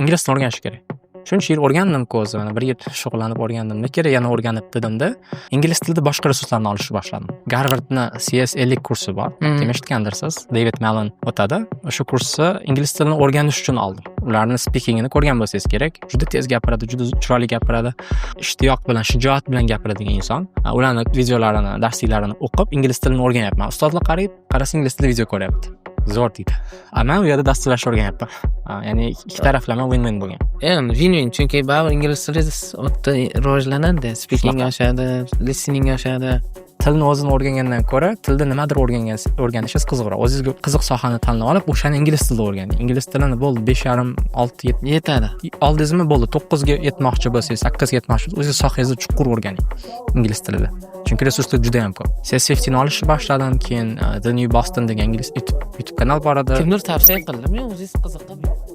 ingliz tilini o'rganish kerak. Shuncha yil o'rgandim-ku o'zi, mana 1 yil shug'ullanib o'rgandim. Kerak yana o'rganib dedimda, ingliz tilida boshqa resurslarni olishni boshladim. Garvardni CS50 kursi bor. Eshitgandirsiz. David Malon o'tadi. O'sha kursni ingliz tilini o'rganish uchun oldim. Ularning speakingini ko'rgan bo'lsangiz kerak. Juda tez gapiradi, juda chiroyli gapiradi. Ishtiyoq bilan, shijoat bilan gapiradigan inson. Ularning videolarini, darsliklarini o'qib ingliz tilini o'rganyapman. Ustozlar qarasa ingliz tilida video ko'ryapti. Zo'r deydi. Men u yerda dasturlashni o'rganyapman. Ya'ni ikki taraflama win-win bo'lgan. Win-win, chunki baribir ingliz tili o'ta rivojlanadi, speaking oshadi, listening oshadi. Tilni o'zini o'rgangandan ko'ra, tilda nimadir o'rganishingiz qiziqroq. O'zingizga qiziq sohani tanlab olib, o'shani ingliz tilida o'rganing. Ingliz tilini bo'ldi 5,5, 6, 7 yetadi. Oldingizmi bo'ldi 9 ga yetmoqchi bo'lsangiz, 8 ga yetmoqchi bo'lsangiz, o'zingiz sohangizni chuqur o'rganing ingliz tilida. Chunki resurslar juda ham ko'p. CS50 ni olishni boshladim, keyin The New Boston degan ingliz YouTube kanal bor edi. Kimdir tavsiya qildimi, o'zingiz qiziqib?